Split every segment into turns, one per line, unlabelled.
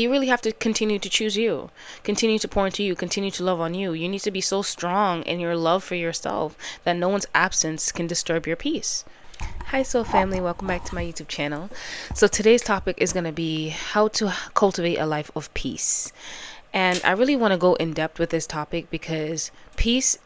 you really have to continue to choose you, continue to pour into you, continue to love on you. You need to be so strong in your love for yourself that no one's absence can disturb your peace. Hi, soul family. Welcome back to my YouTube channel. So today's topic is going to be how to cultivate a life of peace. And I really want to go in depth with this topic because peace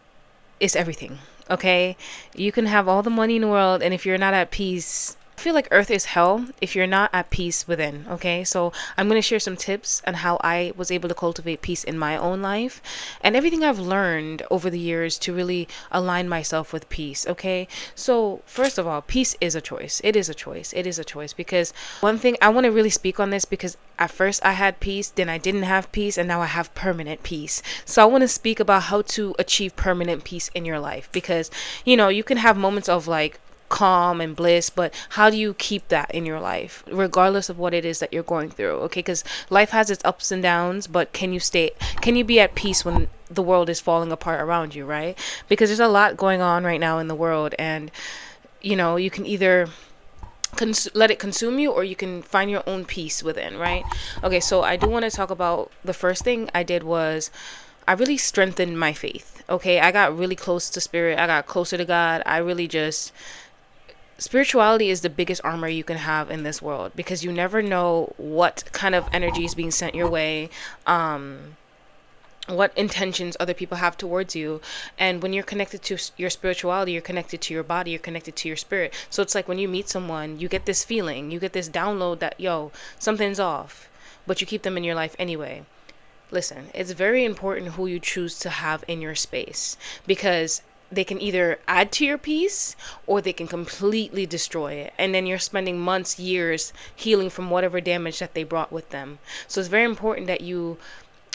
is everything. Okay? You can have all the money in the world, and if you're not at peace, I feel like earth is hell if you're not at peace within. Okay, so I'm going to share some tips on how I was able to cultivate peace in my own life and everything I've learned over the years to really align myself with peace. Okay, so first of all, peace is a choice. It is a choice. It is a choice, because one thing I want to really speak on this, because at first I had peace, then I didn't have peace, and now I have permanent peace. So I want to speak about how to achieve permanent peace in your life, because you can have moments of like calm and bliss, but how do you keep that in your life regardless of what it is that you're going through? Okay, because life has its ups and downs, but can you be at peace when the world is falling apart around you, right? Because there's a lot going on right now in the world, and you can either let it consume you, or you can find your own peace within, right? Okay, so I do want to talk about the first thing I did was I really strengthened my faith. Okay, I got really close to spirit. I got closer to God. I really just spirituality is the biggest armor you can have in this world, because you never know what kind of energy is being sent your way, what intentions other people have towards you. And when you're connected to your spirituality, you're connected to your body, you're connected to your spirit. So it's like when you meet someone, you get this feeling, you get this download that, something's off, but you keep them in your life anyway. Listen, it's very important who you choose to have in your space, because they can either add to your peace or they can completely destroy it. And then you're spending months, years healing from whatever damage that they brought with them. So it's very important that you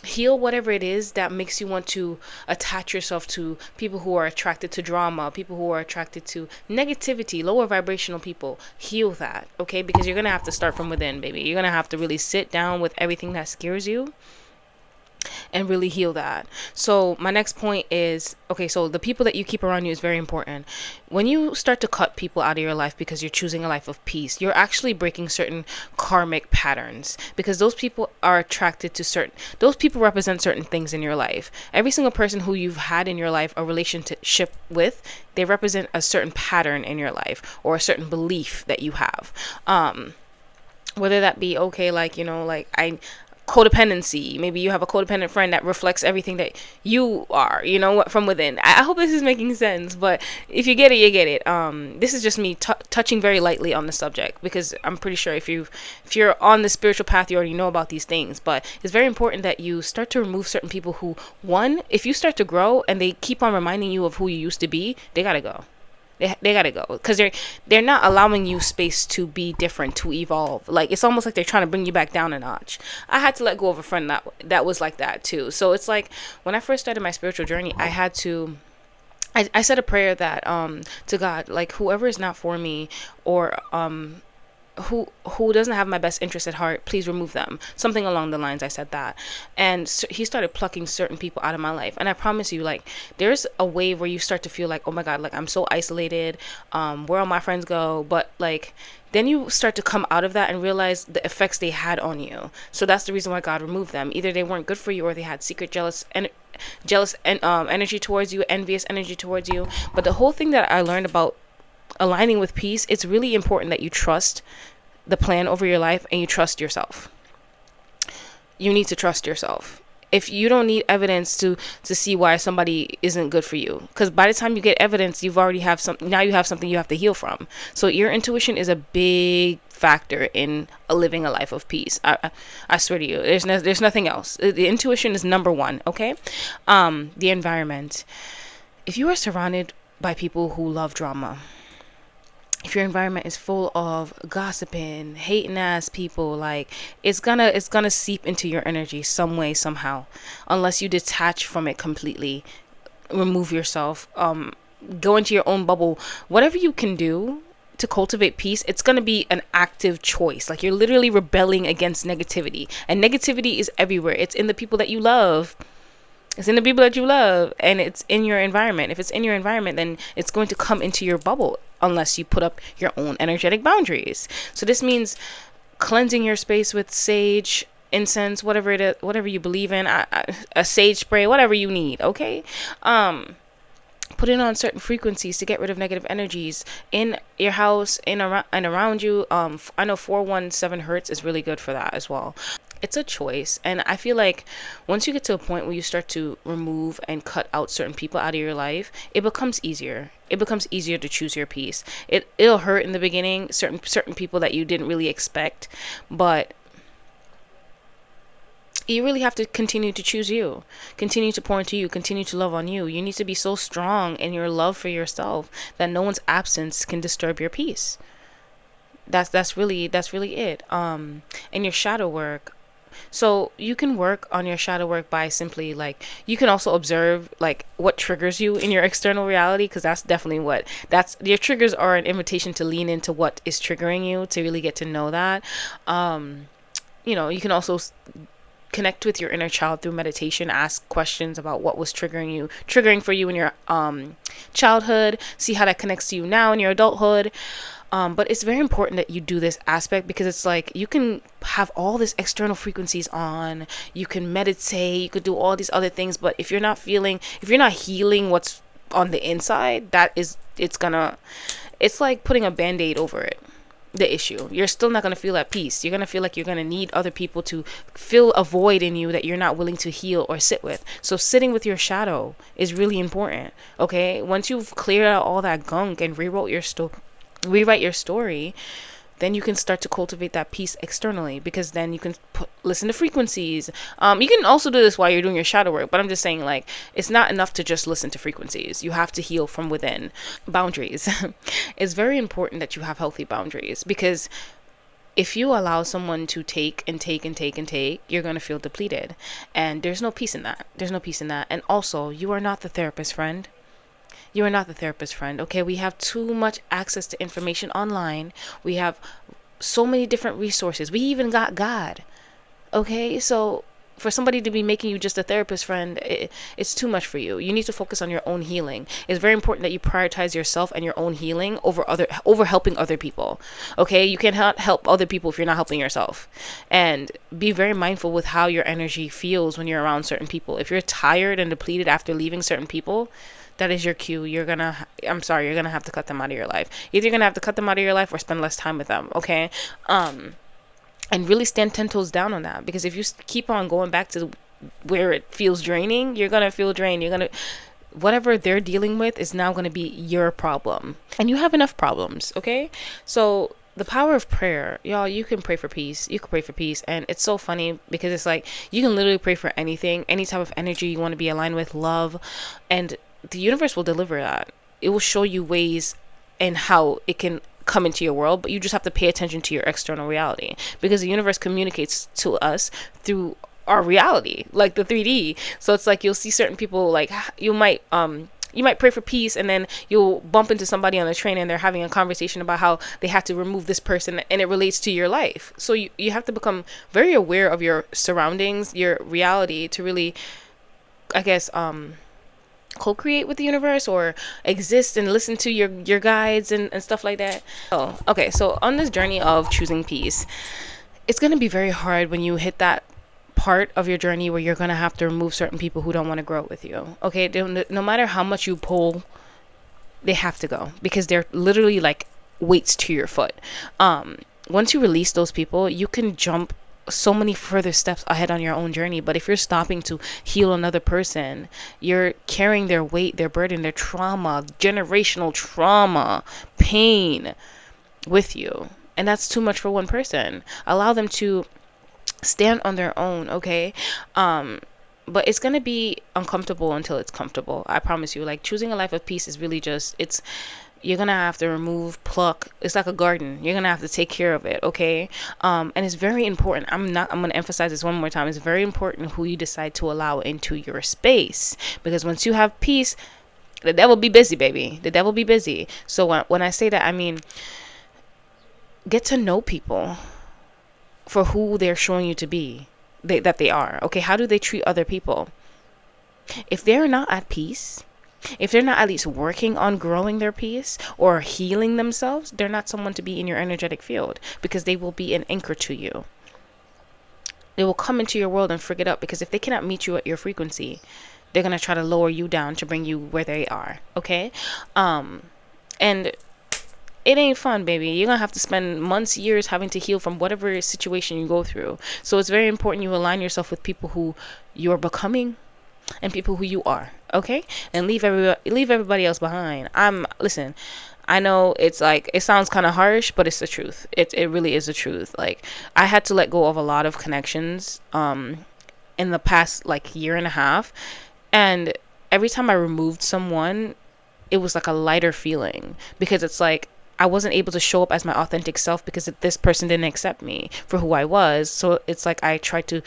heal whatever it is that makes you want to attach yourself to people who are attracted to drama, people who are attracted to negativity, lower vibrational people. Heal that, okay? Because you're going to have to start from within, baby. You're going to have to really sit down with everything that scares you and really heal that. So my next point is, okay, so the people that you keep around you is very important. When you start to cut people out of your life because you're choosing a life of peace, you're actually breaking certain karmic patterns, because those people are attracted to those people represent certain things in your life. Every single person who you've had in your life a relationship with, they represent a certain pattern in your life or a certain belief that you have. Whether that be, okay, codependency. Maybe you have a codependent friend that reflects everything that you are, from within. I hope this is making sense, but if you get it, you get it. This is just me touching very lightly on the subject, because I'm pretty sure if you're on the spiritual path, you already know about these things. But it's very important that you start to remove certain people who, one, if you start to grow and they keep on reminding you of who you used to be, they gotta go. They gotta go, because they're not allowing you space to be different, to evolve. Like, it's almost like they're trying to bring you back down a notch. I had to let go of a friend that was like that too. So it's like when I first started my spiritual journey, I said a prayer that to God, like, whoever is not for me, or who doesn't have my best interest at heart, please remove them. Something along the lines, I said that. And so he started plucking certain people out of my life. And I promise you, like, there's a wave where you start to feel like, oh my God, like, I'm so isolated. Where all my friends go? But like, then you start to come out of that and realize the effects they had on you. So that's the reason why God removed them. Either they weren't good for you, or they had secret jealous energy towards you, envious energy towards you. But the whole thing that I learned about aligning with peace, it's really important that you trust the plan over your life and you trust yourself. You need to trust yourself. If you don't need evidence to see why somebody isn't good for you, because by the time you get evidence, you have something you have to heal from. So your intuition is a big factor in living a life of peace. I swear to you, there's nothing else. The intuition is number one. Okay. The environment. If you are surrounded by people who love drama, if your environment is full of gossiping, hating ass people, like, it's gonna seep into your energy some way, somehow, unless you detach from it completely, remove yourself, go into your own bubble. Whatever you can do to cultivate peace, it's going to be an active choice. Like, you're literally rebelling against negativity, and negativity is everywhere. It's in the people that you love. It's in the people that you love, and it's in your environment. If it's in your environment, then it's going to come into your bubble unless you put up your own energetic boundaries. So this means cleansing your space with sage, incense, whatever it is, whatever you believe in, a sage spray, whatever you need. Okay. Put it on certain frequencies to get rid of negative energies in your house, in around and around you. I know 417 hertz is really good for that as well. It's a choice, and I feel like once you get to a point where you start to remove and cut out certain people out of your life, it becomes easier. It becomes easier to choose your peace. It'll hurt in the beginning, certain people that you didn't really expect, but you really have to continue to choose you, continue to pour into you, continue to love on you. You need to be so strong in your love for yourself that no one's absence can disturb your peace. That's really it. And your shadow work. So you can work on your shadow work by simply, like, you can also observe like what triggers you in your external reality, because that's definitely that's your triggers are an invitation to lean into what is triggering you, to really get to know that. You can also connect with your inner child through meditation. Ask questions about what was triggering for you in your childhood. See how that connects to you now in your adulthood. But it's very important that you do this aspect, because it's like you can have all this external frequencies on, you can meditate, you could do all these other things, but if you're not healing what's on the inside, it's like putting a band-aid over it, the issue. You're still not going to feel at peace. You're going to feel like you're going to need other people to fill a void in you that you're not willing to heal or sit with. So sitting with your shadow is really important. Okay, once you've cleared out all that gunk and rewrite your story, then you can start to cultivate that peace externally, because then you can listen to frequencies. You can also do this while you're doing your shadow work, but I'm just saying, like, it's not enough to just listen to frequencies. You have to heal from within. Boundaries. It's very important that you have healthy boundaries, because if you allow someone to take and take and take and take, you're going to feel depleted, and there's no peace in that. And also, you are not the therapist friend. You are not the therapist friend. Okay, we have too much access to information online. We have so many different resources. We even got God. Okay, so for somebody to be making you just a therapist friend, it's too much for you. You need to focus on your own healing. It's very important that you prioritize yourself and your own healing over helping other people. Okay, you can't help other people if you're not helping yourself. And be very mindful with how your energy feels when you're around certain people. If you're tired and depleted after leaving certain people, that is your cue. You're gonna have to cut them out of your life. Either you're gonna have to cut them out of your life or spend less time with them. Okay, and really stand 10 toes down on that, because if you keep on going back to where it feels draining, you're gonna feel drained. Whatever they're dealing with is now gonna be your problem, and you have enough problems. Okay, so the power of prayer, y'all. You can pray for peace. And it's so funny, because it's like you can literally pray for anything, any type of energy you want to be aligned with, love, and the universe will deliver that. It will show you ways and how it can come into your world, but you just have to pay attention to your external reality, because the universe communicates to us through our reality, like the 3D. So it's like you'll see certain people, like you might pray for peace, and then you'll bump into somebody on the train and they're having a conversation about how they have to remove this person, and it relates to your life. So you have to become very aware of your surroundings, your reality, to really, I guess, co-create with the universe, or exist and listen to your guides and stuff like that. Oh, okay. So on this journey of choosing peace, it's going to be very hard when you hit that part of your journey where you're going to have to remove certain people who don't want to grow with you. Okay, no matter how much you pull, they have to go, because they're literally like weights to your foot. Once you release those people, you can jump so many further steps ahead on your own journey. But if you're stopping to heal another person, you're carrying their weight, their burden, their trauma, generational trauma, pain with you, and that's too much for one person. Allow them to stand on their own. Okay, but it's gonna be uncomfortable until it's comfortable. I promise you. Like, choosing a life of peace is really just, you're gonna have to pluck. It's like a garden. You're gonna have to take care of it. Okay, and it's very important. I'm gonna emphasize this one more time. It's very important who you decide to allow into your space, because once you have peace, the devil be busy, baby. The devil be busy. So when I say that, I mean, get to know people for who they're showing you to be, that they are. Okay, how do they treat other people? If they're not at peace, if they're not at least working on growing their peace or healing themselves, they're not someone to be in your energetic field, because they will be an anchor to you. They will come into your world and frig it up, because if they cannot meet you at your frequency, they're going to try to lower you down to bring you where they are. Okay. And it ain't fun, baby. You're gonna have to spend months, years having to heal from whatever situation you go through. So it's very important you align yourself with people who you're becoming and people who you are. Okay. And leave everybody else behind. Listen, I know it's like, it sounds kind of harsh, but it's the truth. It really is the truth. Like, I had to let go of a lot of connections in the past like year and a half, and every time I removed someone, it was like a lighter feeling, because it's like I wasn't able to show up as my authentic self because this person didn't accept me for who I was. So it's like I tried to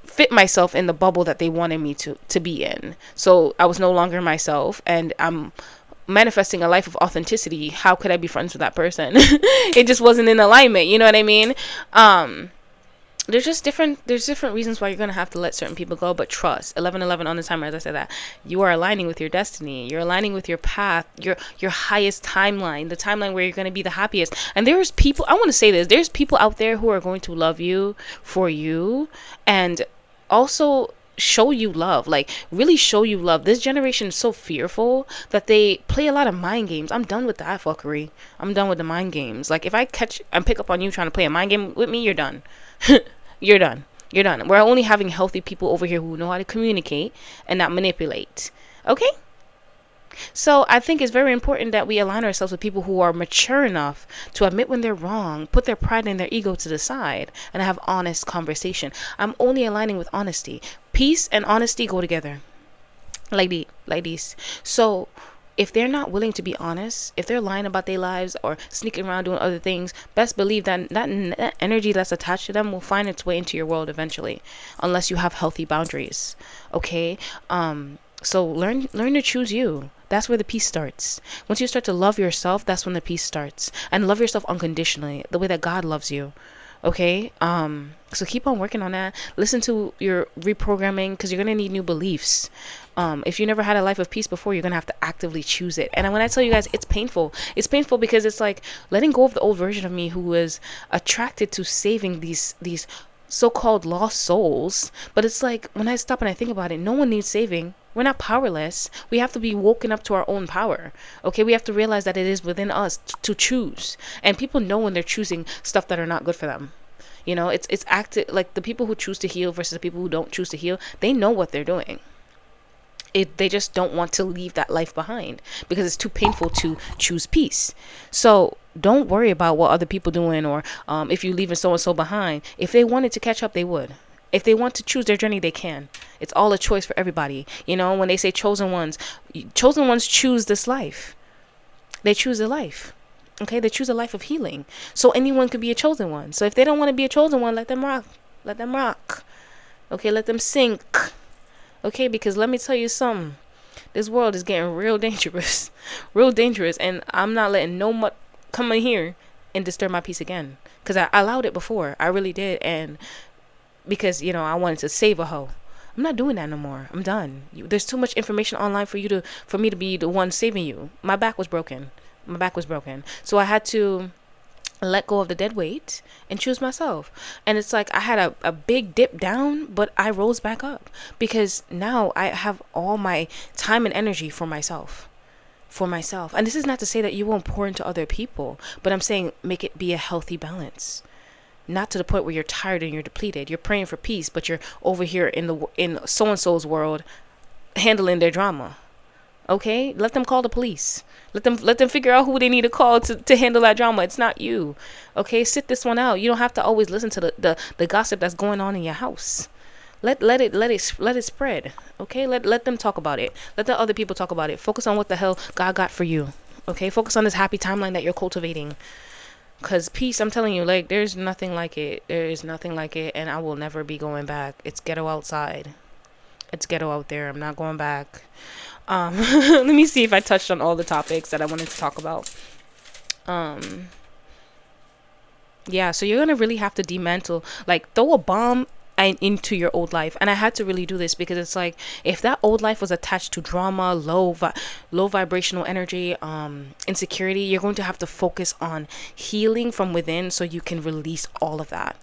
fit myself in the bubble that they wanted me to be in. So I was no longer myself, and I'm manifesting a life of authenticity. How could I be friends with that person? It just wasn't in alignment. You know what I mean? There's different reasons why you're going to have to let certain people go, but trust. 1111 on the timer, as I said, that you are aligning with your destiny. You're aligning with your path, your highest timeline, the timeline where you're going to be the happiest. And there's people, I want to say this, there's people out there who are going to love you for you, and also show you love, like really show you love. This generation is so fearful that they play a lot of mind games. I'm done with that fuckery. I'm done with the mind games. Like, if I catch and pick up on you trying to play a mind game with me, you're done. You're done. We're only having healthy people over here who know how to communicate and not manipulate. Okay? So I think it's very important that we align ourselves with people who are mature enough to admit when they're wrong, put their pride and their ego to the side, and have honest conversation. I'm only aligning with honesty. Peace and honesty go together. Like these. So if they're not willing to be honest, if they're lying about their lives or sneaking around doing other things, best believe that energy that's attached to them will find its way into your world eventually, unless you have healthy boundaries. Okay? So learn to choose you. That's where the peace starts. Once you start to love yourself, that's when the peace starts. And love yourself unconditionally, the way that God loves you. Okay? So keep on working on that. Listen to your reprogramming, because you're going to need new beliefs. If you never had a life of peace before, you're going to have to actively choose it. And when I tell you guys, it's painful. It's painful because it's like letting go of the old version of me who was attracted to saving these so-called lost souls. But it's like, when I stop and I think about it, no one needs saving. We're not powerless. We have to be woken up to our own power. Okay, we have to realize that it is within us to choose. And people know when they're choosing stuff that are not good for them. You know, it's active. Like, the people who choose to heal versus the people who don't choose to heal, they know what they're doing. They just don't want to leave that life behind because it's too painful to choose peace. So don't worry about what other people doing, or if you're leaving so and so behind. If they wanted to catch up, they would. If they want to choose their journey, they can. It's all a choice for everybody. You know, when they say chosen ones choose this life. They choose a life. Okay, they choose a life of healing. So anyone could be a chosen one. So if they don't want to be a chosen one, let them rock. Let them rock. Okay, let them sink. Okay, because let me tell you something. This world is getting real dangerous. Real dangerous. And I'm not letting no much come in here and disturb my peace again. Because I allowed it before. I really did. And because, you know, I wanted to save a hoe. I'm not doing that no more. I'm done. There's too much information online for me to be the one saving you. My back was broken. So I had to let go of the dead weight and choose myself. And it's like I had a big dip down, but I rose back up because now I have all my time and energy for myself. And this is not to say that you won't pour into other people, but I'm saying make it be a healthy balance. Not to the point where you're tired and you're depleted. You're praying for peace, but you're over here in so-and-so's world handling their drama. Okay? Let them call the police. Let them figure out who they need to call to handle that drama. It's not you. Okay? Sit this one out. You don't have to always listen to the gossip that's going on in your house. Let it spread. Okay? Let them talk about it. Let the other people talk about it. Focus on what the hell God got for you. Okay? Focus on this happy timeline that you're cultivating. Because peace, I'm telling you, like, there's nothing like it. There is nothing like it, and I will never be going back. It's ghetto outside. It's ghetto out there. I'm not going back. Let me see if I touched on all the topics that I wanted to talk about. Yeah, so you're going to really have to dismantle, like, throw a bomb into your old life. And I had to really do this because it's like, if that old life was attached to drama, low vibrational energy, insecurity, you're going to have to focus on healing from within so you can release all of that.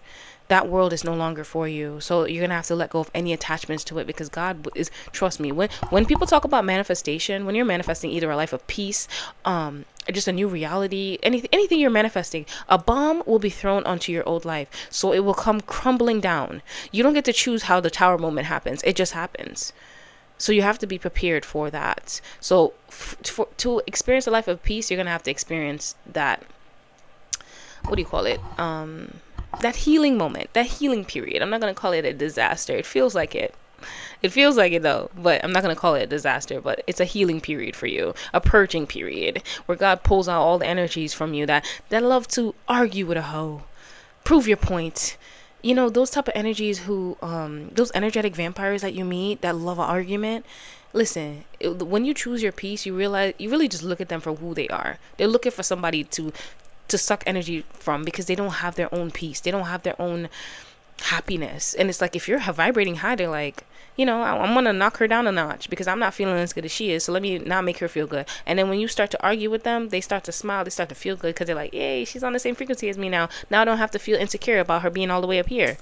that world is no longer for you. So you're gonna have to let go of any attachments to it, because God is, trust me, when people talk about manifestation, when you're manifesting either a life of peace, just a new reality, anything you're manifesting, a bomb will be thrown onto your old life, so it will come crumbling down. You don't get to choose how the tower moment happens, it just happens. So you have to be prepared for that. So to experience a life of peace, you're gonna have to experience that, what do you call it, that healing moment, that healing period. I'm not going to call it a disaster. It feels like it. It feels like it though, but I'm not going to call it a disaster, but it's a healing period for you, a purging period where God pulls out all the energies from you that love to argue with a hoe, prove your point. You know, those type of energies who, those energetic vampires that you meet that love an argument. Listen, when you choose your peace, you realize, you really just look at them for who they are. They're looking for somebody to suck energy from, because they don't have their own peace, they don't have their own happiness. And it's like, if you're vibrating high, they're like, you know, I'm gonna knock her down a notch because I'm not feeling as good as she is, so let me not make her feel good. And then when you start to argue with them, they start to smile, they start to feel good, because they're like, yay, she's on the same frequency as me now I don't have to feel insecure about her being all the way up here.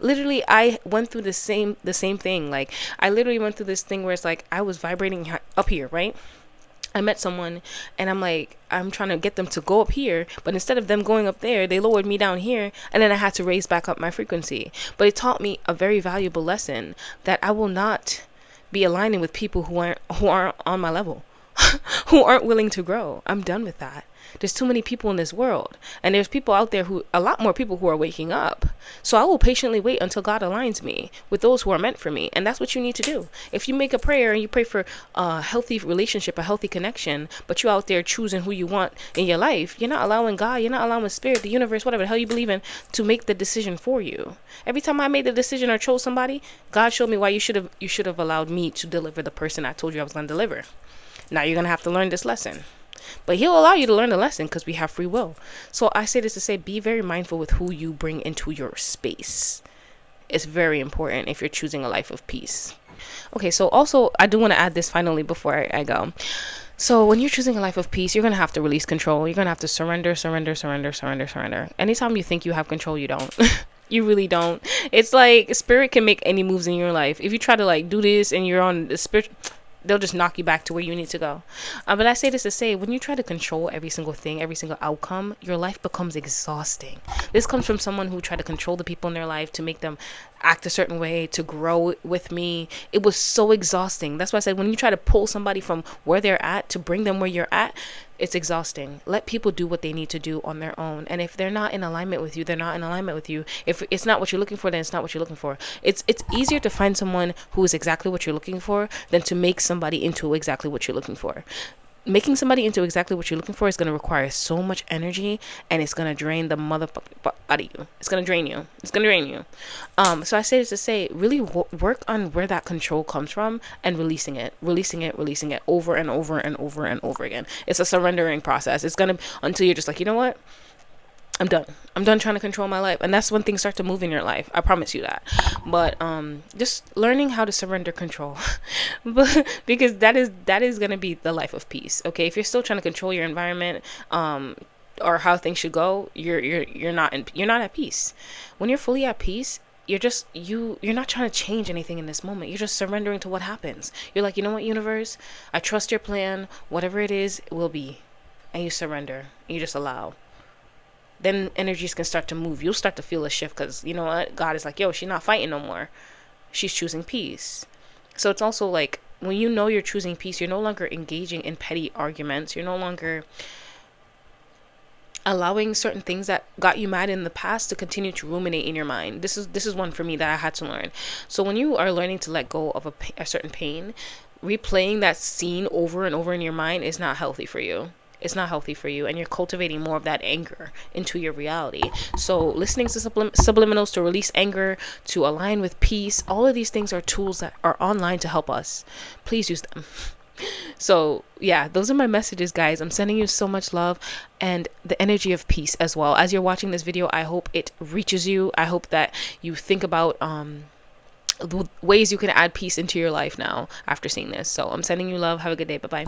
Literally, I went through the same thing. Like, I literally went through this thing where it's like, I was vibrating up here, right? I met someone and I'm like, I'm trying to get them to go up here, but instead of them going up there, they lowered me down here, and then I had to raise back up my frequency. But it taught me a very valuable lesson, that I will not be aligning with people who aren't on my level, who aren't willing to grow. I'm done with that. There's too many people in this world, and there's people out there a lot more people who are waking up. So I will patiently wait until God aligns me with those who are meant for me. And that's what you need to do. If you make a prayer and you pray for a healthy relationship, a healthy connection, but you out there choosing who you want in your life, you're not allowing God, you're not allowing spirit, the universe, whatever the hell you believe in, to make the decision for you. Every time I made the decision or chose somebody, God showed me why you should have allowed me to deliver the person I told you I was going to deliver. Now you're going to have to learn this lesson. But he'll allow you to learn the lesson, because we have free will. So I say this to say, be very mindful with who you bring into your space. It's very important if you're choosing a life of peace. Okay, so also, I do want to add this finally before I go. So when you're choosing a life of peace, you're going to have to release control. You're going to have to surrender. Anytime you think you have control, you don't. You really don't. It's like spirit can make any moves in your life. If you try to like do this and you're on the spirit, they'll just knock you back to where you need to go. But I say this to say, when you try to control every single thing, every single outcome, your life becomes exhausting. This comes from someone who tried to control the people in their life, to make them act a certain way, to grow with me. It was so exhausting. That's why I said, when you try to pull somebody from where they're at to bring them where you're at, it's exhausting. Let people do what they need to do on their own. And if they're not in alignment with you, they're not in alignment with you. If it's not what you're looking for, then it's not what you're looking for. It's easier to find someone who is exactly what you're looking for than to make somebody into exactly what you're looking for. Making somebody into exactly what you're looking for is going to require so much energy, and it's going to drain the motherfucker out of you. It's going to drain you. So I say this to say, really work on where that control comes from and releasing it over and over and over and over again. It's a surrendering process. It's going to, until you're just like, you know what? I'm done trying to control my life. And that's when things start to move in your life. I promise you that. But just learning how to surrender control. Because that is going to be the life of peace. Okay, if you're still trying to control your environment or how things should go, you're not at peace. When you're fully at peace, you're not trying to change anything in this moment. You're just surrendering to what happens. You're like, you know what, universe? I trust your plan. Whatever it is, it will be. And you surrender. You just allow. Then energies can start to move. You'll start to feel a shift, because you know what? God is like, yo, she's not fighting no more. She's choosing peace. So it's also like, when you know you're choosing peace, you're no longer engaging in petty arguments. You're no longer allowing certain things that got you mad in the past to continue to ruminate in your mind. This is one for me that I had to learn. So when you are learning to let go of a certain pain, replaying that scene over and over in your mind is not healthy for you. It's not healthy for you, and you're cultivating more of that anger into your reality. So listening to subliminals to release anger, to align with peace, all of these things are tools that are online to help us. Please use them. So yeah, those are my messages, guys. I'm sending you so much love and the energy of peace as well. As you're watching this video, I hope it reaches you. I hope that you think about the ways you can add peace into your life now after seeing this. So I'm sending you love. Have a good day. Bye-bye.